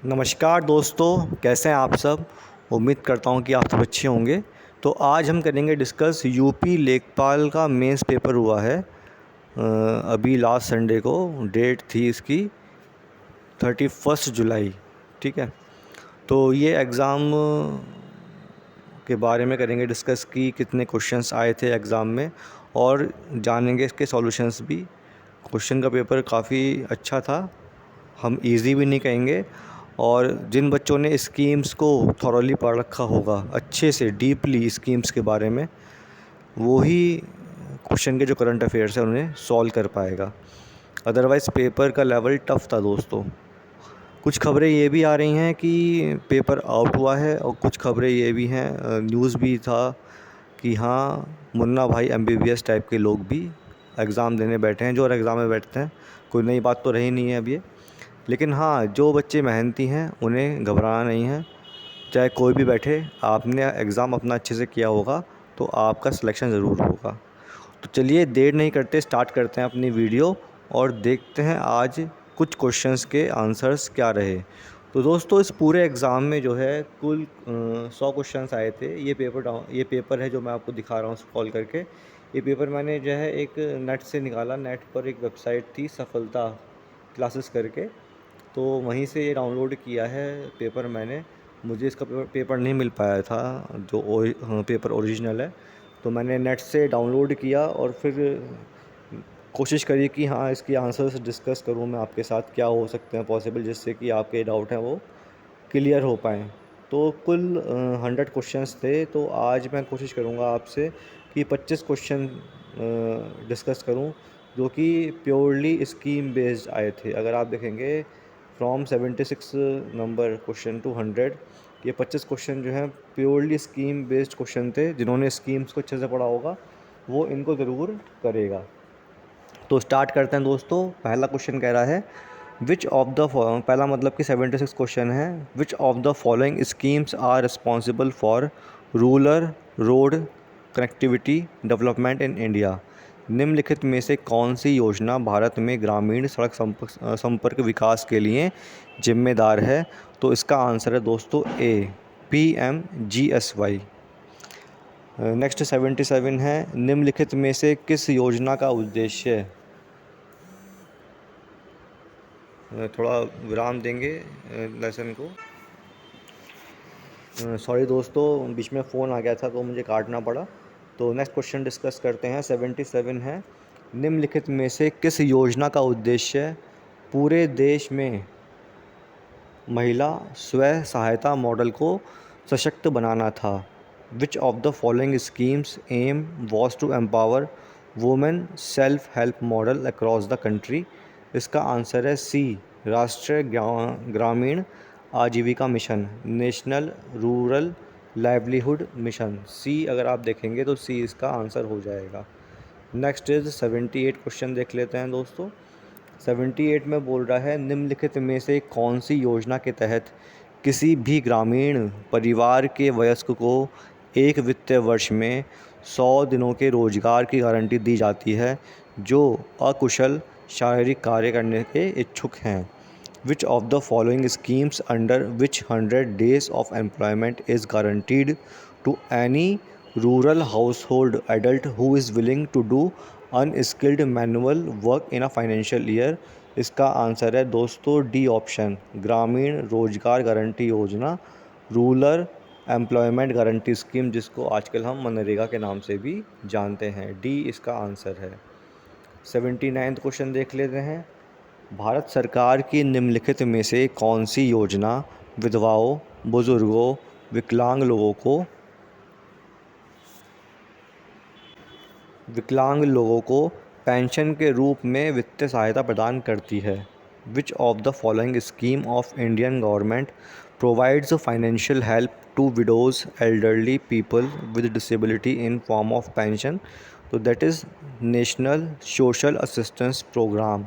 नमस्कार दोस्तों, कैसे हैं आप सब। उम्मीद करता हूं कि आप सब अच्छे होंगे। तो आज हम करेंगे डिस्कस यूपी लेखपाल का मेंस पेपर हुआ है। अभी लास्ट संडे को डेट थी इसकी 31 जुलाई। ठीक है, तो ये एग्ज़ाम के बारे में करेंगे डिस्कस कि कितने क्वेश्चंस आए थे एग्ज़ाम में, और जानेंगे इसके सॉल्यूशंस भी। क्वेश्चन का पेपर काफ़ी अच्छा था, हम इजी भी नहीं कहेंगे। और जिन बच्चों ने स्कीम्स को थॉरली पढ़ रखा होगा अच्छे से डीपली स्कीम्स के बारे में, वो ही क्वेश्चन के जो करंट अफेयर्स हैं उन्हें सॉल्व कर पाएगा। अदरवाइज़ पेपर का लेवल टफ़ था दोस्तों। कुछ खबरें ये भी आ रही हैं कि पेपर आउट हुआ है, और कुछ खबरें ये भी हैं, न्यूज़ भी था कि हाँ, मुन्ना भाई एमबीबीएस टाइप के लोग भी एग्ज़ाम देने बैठे हैं, जो और एग्ज़ाम में बैठते हैं। कोई नई बात तो रही नहीं है अब ये। लेकिन हाँ, जो बच्चे मेहनती हैं उन्हें घबराना नहीं है। चाहे कोई भी बैठे, आपने एग्ज़ाम अपना अच्छे से किया होगा तो आपका सिलेक्शन ज़रूर होगा। तो चलिए देर नहीं करते, स्टार्ट करते हैं अपनी वीडियो और देखते हैं आज कुछ क्वेश्चंस के आंसर्स क्या रहे। तो दोस्तों, इस पूरे एग्ज़ाम में जो है कुल 100 क्वेश्चंस आए थे। ये पेपर है जो मैं आपको दिखा रहा हूँ स्क्रॉल करके। ये पेपर मैंने जो है एक नेट से निकाला। नेट पर एक वेबसाइट थी सफलता क्लासेस करके, तो वहीं से ये डाउनलोड किया है पेपर मैंने। मुझे इसका पेपर नहीं मिल पाया था जो पेपर ओरिजिनल है, तो मैंने नेट से डाउनलोड किया और फिर कोशिश करी कि हाँ, इसके आंसर्स डिस्कस करूँ मैं आपके साथ, क्या हो सकते हैं पॉसिबल, जिससे कि आपके डाउट हैं वो क्लियर हो पाएँ। तो कुल 100 क्वेश्चंस थे, तो आज मैं कोशिश करूँगा आपसे कि 25 क्वेश्चन डिस्कस करूँ जो कि प्योरली स्कीम बेस्ड आए थे। अगर आप देखेंगे फ्रॉम 76 नंबर क्वेश्चन टू 100, ये 25 क्वेश्चन जो हैं प्योरली स्कीम बेस्ड क्वेश्चन थे। जिन्होंने स्कीम्स को अच्छे से पढ़ा होगा वो इनको ज़रूर करेगा। तो स्टार्ट करते हैं दोस्तों। पहला क्वेश्चन कह रहा है विच ऑफ द पहला मतलब कि 76 क्वेश्चन है। Which of the following schemes are responsible for rural road connectivity development in India. निम्नलिखित में से कौन सी योजना भारत में ग्रामीण सड़क संपर्क विकास के लिए जिम्मेदार है। तो इसका आंसर है दोस्तों ए, PMGSY। नेक्स्ट 77 है, निम्नलिखित में से किस योजना का उद्देश्य, थोड़ा विराम देंगे लेसन को। सॉरी दोस्तों, बीच में फ़ोन आ गया था तो मुझे काटना पड़ा। तो नेक्स्ट क्वेश्चन डिस्कस करते हैं। 77 है, निम्नलिखित में से किस योजना का उद्देश्य पूरे देश में महिला स्व सहायता मॉडल को सशक्त बनाना था। Which of the following schemes aim was to empower women self help model across the country. इसका आंसर है सी, राष्ट्रीय ग्रामीण आजीविका मिशन, national rural livelihood mission. C अगर आप देखेंगे तो सी इसका आंसर हो जाएगा। नेक्स्ट इज़ 78 क्वेश्चन देख लेते हैं दोस्तों। 78 में बोल रहा है निम्नलिखित में से कौन सी योजना के तहत किसी भी ग्रामीण परिवार के वयस्क को एक वित्तीय वर्ष में 100 दिनों के रोजगार की गारंटी दी जाती है जो अकुशल शारीरिक कार्य करने के इच्छुक हैं। Which of the following schemes under which 100 days of employment is guaranteed to any rural household adult who is willing to do unskilled manual work in a financial year. इसका आंसर है दोस्तों D option, ग्रामीण रोजगार guarantee योजना, rural employment guarantee scheme, जिसको आजकल हम मनरेगा के नाम से भी जानते हैं। डी इसका आंसर है। 79 क्वेश्चन देख लेते हैं। भारत सरकार की निम्नलिखित में से कौन सी योजना विधवाओं, बुजुर्गों, विकलांग लोगों को पेंशन के रूप में वित्तीय सहायता प्रदान करती है। Which of the following scheme of Indian government provides financial help to widows elderly people with disability in form of pension. तो that is national social assistance programme,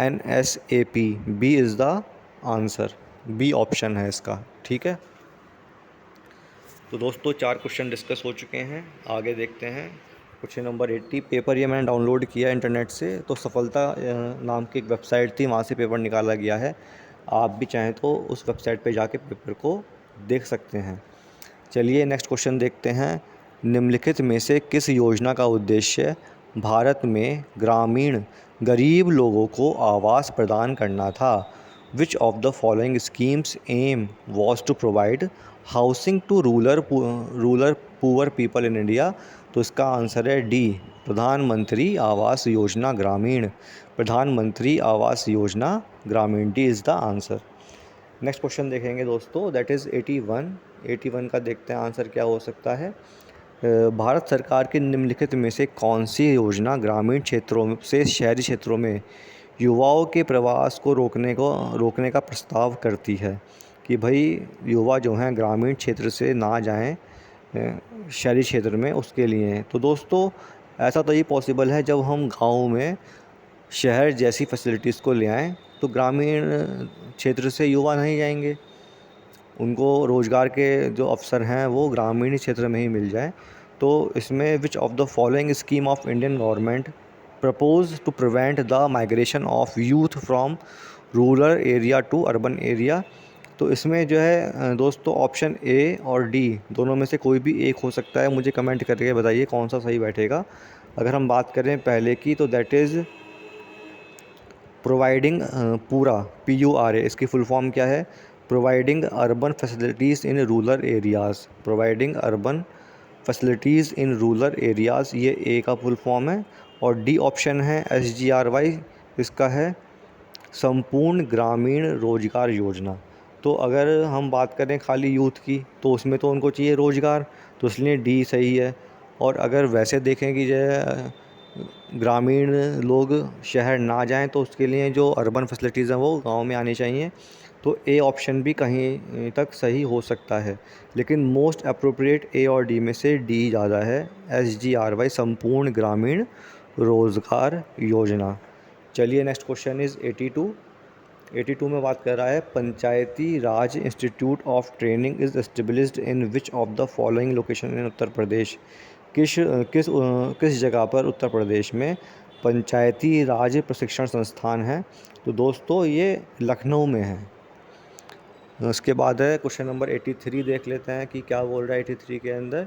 NSAP। B is the answer, B option है इसका। ठीक है, तो दोस्तों 4 question discuss हो चुके हैं। आगे देखते हैं क्वेश्चन नंबर 80। पेपर ये मैंने डाउनलोड किया इंटरनेट से, तो सफलता नाम की एक वेबसाइट थी, वहाँ से पेपर निकाला गया है। आप भी चाहें तो उस वेबसाइट पे जाके पेपर को देख सकते हैं। चलिए नेक्स्ट क्वेश्चन देखते हैं। निम्नलिखित में से किस योजना का उद्देश्य भारत में ग्रामीण गरीब लोगों को आवास प्रदान करना था? Which of the following schemes aim was to provide housing to rural poor people in India? तो इसका आंसर है डी, प्रधानमंत्री आवास योजना ग्रामीण। प्रधानमंत्री आवास योजना ग्रामीण, D is the answer. Next question देखेंगे दोस्तों, दैट इज़ 81 का देखते हैं आंसर क्या हो सकता है। भारत सरकार की निम्नलिखित में से कौन सी योजना ग्रामीण क्षेत्रों से शहरी क्षेत्रों में युवाओं के प्रवास को रोकने का प्रस्ताव करती है कि भाई युवा जो हैं ग्रामीण क्षेत्र से ना जाएं शहरी क्षेत्र में, उसके लिए? तो दोस्तों ऐसा तो ये पॉसिबल है जब हम गाँव में शहर जैसी फैसिलिटीज़ को ले आएँ, तो ग्रामीण क्षेत्र से युवा नहीं जाएंगे, उनको रोज़गार के जो अवसर हैं वो ग्रामीण क्षेत्र में ही मिल जाए। तो इसमें which of the following scheme of Indian government propose to prevent the migration of youth from rural area to urban area? तो इसमें जो है दोस्तों ऑप्शन ए और डी दोनों में से कोई भी एक हो सकता है। मुझे कमेंट करके बताइए कौन सा सही बैठेगा। अगर हम बात करें पहले की, तो दैट इज़ प्रोवाइडिंग पूरा, PURA, इसकी फुल फॉर्म क्या है? Providing urban facilities in rural areas. Providing urban facilities in rural areas, ये ए का फुल फॉर्म है। और डी ऑप्शन है SGRY, इसका है संपूर्ण ग्रामीण रोजगार योजना। तो अगर हम बात करें खाली यूथ की, तो उसमें तो उनको चाहिए रोज़गार, तो इसलिए डी सही है। और अगर वैसे देखें कि जो है ग्रामीण लोग शहर ना जाएं, तो उसके लिए जो अर्बन फैसिलिटीज़ हैं वो गांव में आनी चाहिए, तो ए ऑप्शन भी कहीं तक सही हो सकता है। लेकिन मोस्ट अप्रोप्रिएट ए और डी में से डी ज़्यादा है, SGRY, संपूर्ण ग्रामीण रोज़गार योजना। चलिए नेक्स्ट क्वेश्चन इज़ 82 में बात कर रहा है, Panchayati Raj institute of training is established in which of the following location in Uttar Pradesh? किस किस किस जगह पर उत्तर प्रदेश में पंचायती राज प्रशिक्षण संस्थान है? तो दोस्तों ये लखनऊ में है। उसके बाद है क्वेश्चन नंबर 83, देख लेते हैं कि क्या बोल रहा है 83 के अंदर।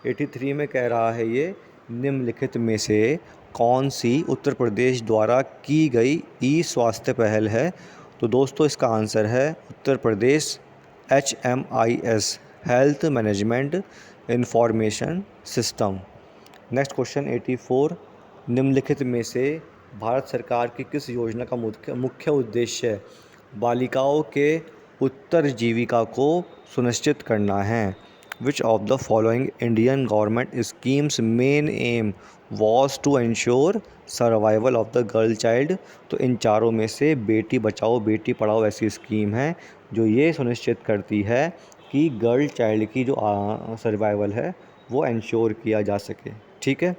83 में कह रहा है ये, निम्नलिखित में से कौन सी उत्तर प्रदेश द्वारा की गई ई स्वास्थ्य पहल है? तो दोस्तों इसका आंसर है Uttar Pradesh HMIS, health management information system. Next question 84, निम्नलिखित में से भारत सरकार की किस योजना का मुख्य उद्देश्य बालिकाओं के उत्तरजीविका को सुनिश्चित करना है? Which of the following Indian government schemes main aim was to ensure survival of the girl child? तो इन चारों में से बेटी बचाओ बेटी पढ़ाओ ऐसी स्कीम है जो ये सुनिश्चित करती है कि गर्ल चाइल्ड की जो सर्वाइवल है वो इंश्योर किया जा सके। ठीक है,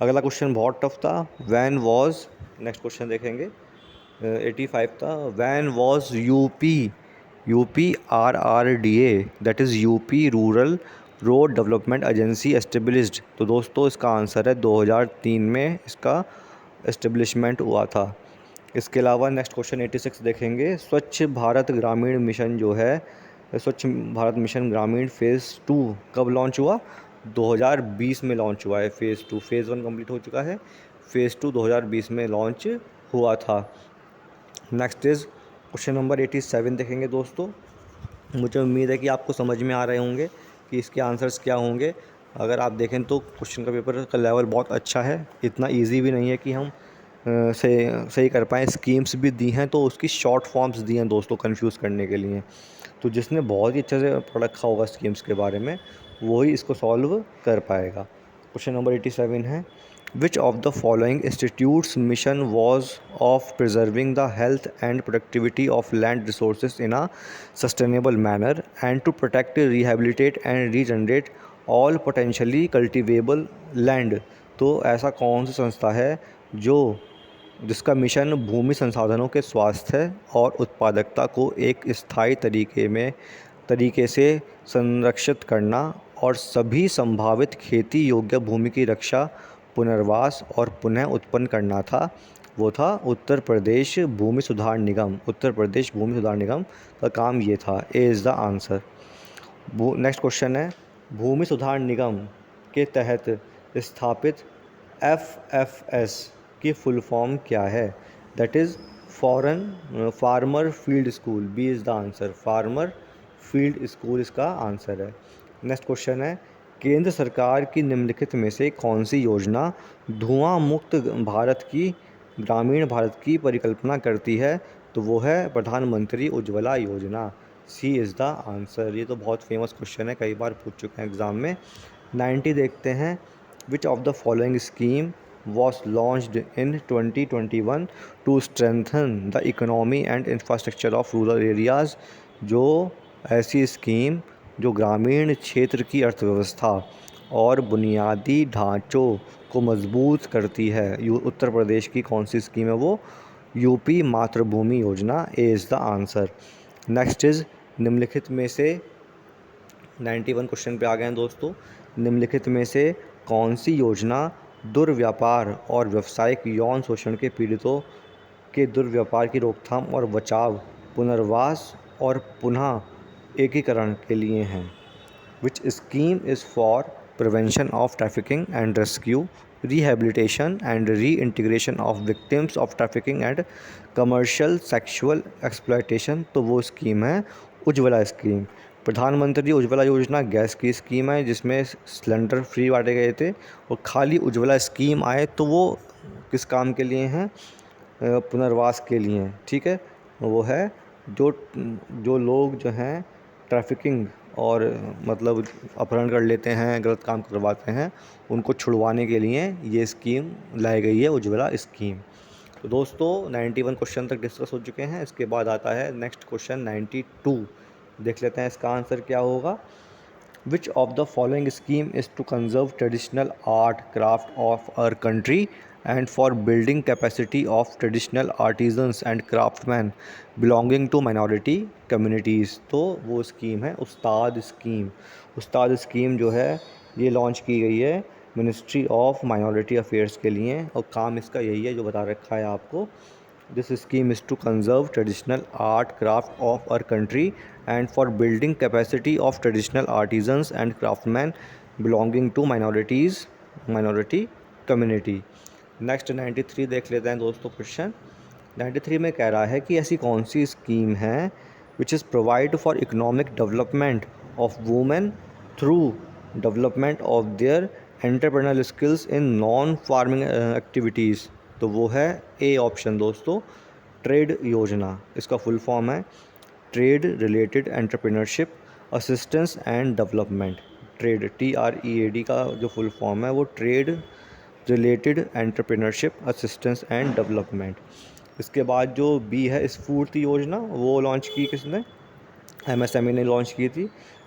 अगला क्वेश्चन बहुत टफ था। वैन वॉज, नेक्स्ट क्वेश्चन देखेंगे 85 था, when was UPRRDA, that is UP rural road development agency established? तो दोस्तों इसका आंसर है 2003 में इसका एस्टेब्लिशमेंट हुआ था। इसके अलावा नेक्स्ट क्वेश्चन 86 देखेंगे, स्वच्छ भारत ग्रामीण मिशन जो है, स्वच्छ भारत मिशन ग्रामीण फ़ेज़ 2 कब लॉन्च हुआ? 2020 में लॉन्च हुआ है। फ़ेज़ 2, फ़ेज़ 1 कंप्लीट हो चुका है, फ़ेज़ 2 2020 में लॉन्च हुआ था। नेक्स्ट इज़ क्वेश्चन नंबर 87 देखेंगे दोस्तों। मुझे उम्मीद है कि आपको समझ में आ रहे होंगे कि इसके आंसर्स क्या होंगे। अगर आप देखें तो क्वेश्चन का पेपर का लेवल बहुत अच्छा है, इतना इजी भी नहीं है कि हम सही कर पाएँ। स्कीम्स भी दी हैं तो उसकी शॉर्ट फॉर्म्स दी हैं दोस्तों कंफ्यूज करने के लिए, तो जिसने बहुत ही अच्छे से पढ़ रखा होगा स्कीम्स के बारे में वही इसको सॉल्व कर पाएगा। क्वेश्चन नंबर 87 है, which of the following institutes mission was of preserving the health and productivity of land resources in a sustainable manner and to protect rehabilitate and regenerate all potentially cultivable land? तो ऐसा कौन सी संस्था है जिसका mission भूमि संसाधनों के स्वास्थ्य और उत्पादकता को एक स्थायी तरीके से संरक्षित करना और सभी संभावित खेती योग्य भूमि की रक्षा, पुनर्वास और पुनः उत्पन्न करना था? वो था उत्तर प्रदेश भूमि सुधार निगम। उत्तर प्रदेश भूमि सुधार निगम का काम ये था। A is the answer. Next question है, भूमि सुधार निगम के तहत स्थापित FFS की फुल फॉर्म क्या है? That is foreign farmer field school. B is the answer. Farmer field school इसका आंसर है। नेक्स्ट क्वेश्चन है, केंद्र सरकार की निम्नलिखित में से कौन सी योजना धुआं मुक्त भारत की ग्रामीण भारत की परिकल्पना करती है? तो वो है प्रधानमंत्री उज्ज्वला योजना। सी इज़ द आंसर। ये तो बहुत फेमस क्वेश्चन है, कई बार पूछ चुके हैं एग्ज़ाम में। 90 देखते हैं, which of the following scheme was launched in 2021 to strengthen the economy and infrastructure of rural areas? जो ऐसी स्कीम जो ग्रामीण क्षेत्र की अर्थव्यवस्था और बुनियादी ढांचों को मजबूत करती है, उत्तर प्रदेश की कौन सी स्कीम है वो? यूपी मातृभूमि योजना। A is the answer. Next is, निम्नलिखित में से 91 क्वेश्चन पे आ गए हैं दोस्तों। निम्नलिखित में से कौन सी योजना दुर्व्यापार और व्यावसायिक यौन शोषण के पीड़ितों के दुर्व्यापार की रोकथाम और बचाव, पुनर्वास और पुनः एकीकरण के लिए हैं? Which scheme is for prevention of trafficking and rescue, rehabilitation and reintegration of victims of trafficking and commercial sexual exploitation? तो वो स्कीम है उज्ज्वला स्कीम। प्रधानमंत्री उज्ज्वला योजना गैस की स्कीम है जिसमें सिलेंडर फ्री बांटे गए थे, और खाली उज्ज्वला स्कीम आए तो वो किस काम के लिए हैं? पुनर्वास के लिए। ठीक है, वो है जो जो लोग जो हैं ट्रैफिकिंग और मतलब अपहरण कर लेते हैं, गलत काम करवाते हैं, उनको छुड़वाने के लिए ये स्कीम लाई गई है, उज्ज्वला स्कीम। तो दोस्तों 91 क्वेश्चन तक डिस्कस हो चुके हैं। इसके बाद आता है नेक्स्ट क्वेश्चन 92। देख लेते हैं इसका आंसर क्या होगा। Which of the following scheme is to conserve traditional art craft of our country and for building capacity of traditional artisans and craftsmen belonging to minority communities? तो वो स्कीम है उस्ताद scheme. उस्ताद scheme जो है ये launch की गई है ministry of minority affairs के लिए, और काम इसका यही है जो बता रखा है आपको। This scheme is to conserve traditional art craft of our country and for building capacity of traditional artisans and craftsmen belonging to minority community. Next 93 देख लेते हैं दोस्तों क्वेश्चन। 93 में कह रहा है कि ऐसी कौन सी स्कीम है which is provide for economic development of women through development of their entrepreneurial skills in non farming activities? तो वो है ए ऑप्शन दोस्तों, ट्रेड योजना। इसका फुल फॉर्म है trade related entrepreneurship assistance and development. Trade TREAD का जो full form है वो trade related entrepreneurship assistance and development. इसके बाद जो बी है स्फूर्ति योजना, वो लॉन्च की किसने? MSME ने लॉन्च की थी।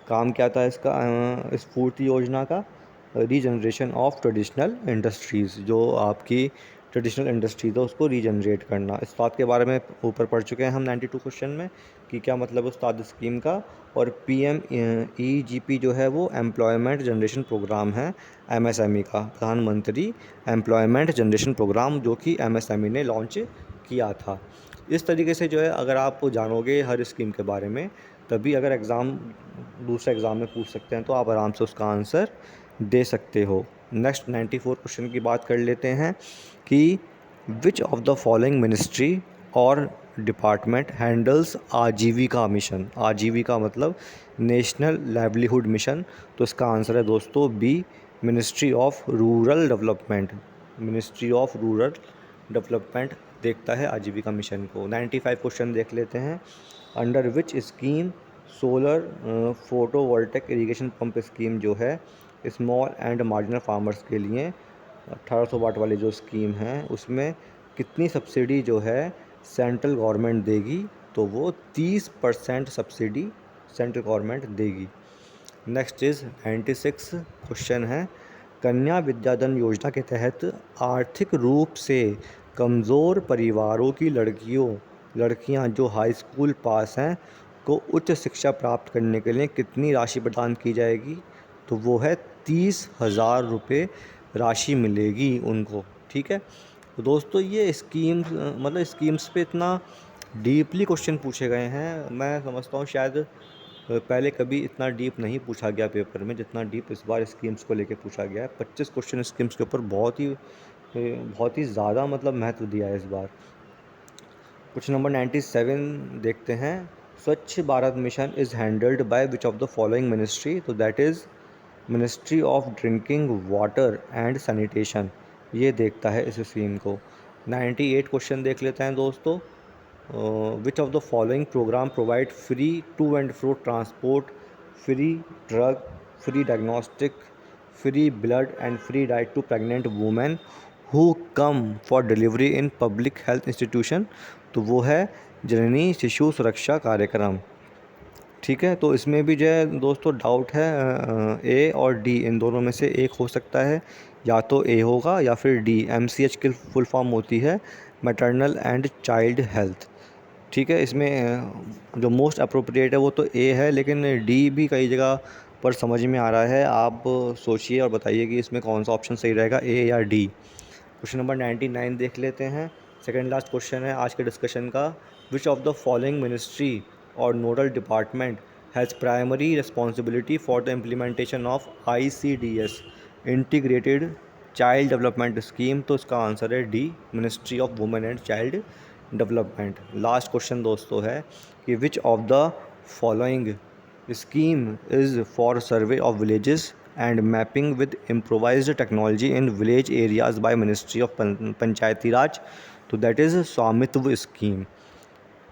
काम क्या था इसका स्फूर्ति योजना का? Regeneration of traditional industries. जो आपकी ट्रेडिशनल इंडस्ट्रीज है उसको रीजनरेट करना। इस बात के बारे में ऊपर पढ़ चुके हैं हम 92 क्वेश्चन में कि क्या मतलब है उस्ताद स्कीम का। और PMEGP जो है वो एम्प्लॉयमेंट जनरेशन प्रोग्राम है MSME का, प्रधानमंत्री एम्प्लॉयमेंट जनरेशन प्रोग्राम, जो कि MSME ने लॉन्च किया था। इस तरीके से जो है अगर आप जानोगे हर स्कीम के बारे में, तभी अगर दूसरे एग्ज़ाम में पूछ सकते हैं तो आप आराम से उसका आंसर दे सकते हो। नेक्स्ट 94 क्वेश्चन की बात कर लेते हैं कि which of the following ministry और डिपार्टमेंट हैंडल्स आजीविका मिशन? आजीविका मतलब नेशनल लाइवलीहुड मिशन। तो इसका आंसर है दोस्तों B, ministry of rural development. Ministry of rural development देखता है आजीविका मिशन को। 95 क्वेश्चन देख लेते हैं। Under which scheme solar photovoltaic irrigation pump scheme जो है स्मॉल एंड मार्जिनल फार्मर्स के लिए 1800 वाट वाली जो स्कीम है उसमें कितनी सब्सिडी जो है सेंट्रल गवर्नमेंट देगी? तो वो 30% सब्सिडी सेंट्रल गवर्नमेंट देगी। नेक्स्ट इज़ 96 क्वेश्चन है, कन्या विद्याधन योजना के तहत आर्थिक रूप से कमज़ोर परिवारों की लड़कियां जो हाई स्कूल पास हैं को उच्च शिक्षा प्राप्त करने के लिए कितनी राशि प्रदान की जाएगी? तो वो है 30,000 रुपये राशि मिलेगी उनको। ठीक है, तो दोस्तों ये स्कीम्स मतलब स्कीम्स पे इतना डीपली क्वेश्चन पूछे गए हैं, मैं समझता हूँ शायद पहले कभी इतना डीप नहीं पूछा गया पेपर में जितना डीप इस बार स्कीम्स को लेके पूछा गया है। 25 क्वेश्चन स्कीम्स के ऊपर बहुत ही ज़्यादा मतलब महत्व दिया है इस बार। क्वेश्चन नंबर 97 देखते हैं। Swachh Bharat mission is handled by which of the following ministry? तो that is ministry of drinking water and sanitation, ये देखता है इस स्कीम को। 98 क्वेश्चन देख लेते हैं दोस्तों। Which of the following program provide free to and fro transport, free drug, free diagnostic, free blood and free diet to pregnant women who come for delivery in public health institution? तो वो है जननी शिशु सुरक्षा कार्यक्रम। ठीक है, तो इसमें भी जो है दोस्तों डाउट है, ए और डी इन दोनों में से एक हो सकता है, या तो ए होगा या फिर डी। MCH की फुल फॉर्म होती है मैटरनल एंड चाइल्ड हेल्थ। ठीक है, इसमें जो मोस्ट अप्रोप्रिएट है वो तो ए है, लेकिन डी भी कई जगह पर समझ में आ रहा है। आप सोचिए और बताइए कि इसमें कौन सा ऑप्शन सही रहेगा, ए या डी। क्वेश्चन नंबर 99 देख लेते हैं। सेकेंड लास्ट क्वेश्चन है आज के डिस्कशन का। Which of the following ministry or nodal department has primary responsibility for the implementation of ICDS, integrated child development scheme? तो इसका आंसर है D, ministry of women and child development. Last question दोस्तों है कि which of the following scheme is for survey of villages and mapping with improvised technology in village areas by ministry of Panchayati Raj? तो that is स्वामित्व scheme.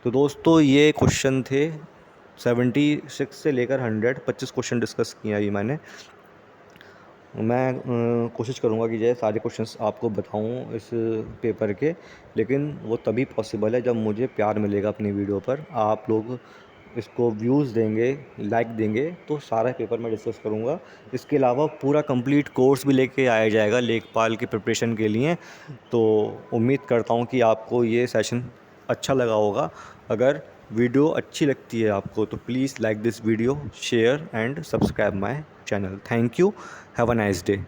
तो दोस्तों ये question थे 76 से लेकर 100, 25 क्वेश्चन डिस्कस किए अभी मैंने। मैं कोशिश करूँगा कि जो है सारे क्वेश्चंस आपको बताऊँ इस पेपर के, लेकिन वो तभी पॉसिबल है जब मुझे प्यार मिलेगा अपनी वीडियो पर। आप लोग इसको व्यूज़ देंगे, लाइक देंगे, तो सारा पेपर मैं डिस्कस करूँगा। इसके अलावा पूरा कंप्लीट कोर्स भी लेके आया जाएगा लेखपाल की प्रिपरेशन के लिए। तो उम्मीद करता हूँ कि आपको ये सेशन अच्छा लगा होगा। अगर वीडियो अच्छी लगती है आपको तो please like this video, share and subscribe my channel. Thank you, have a nice day.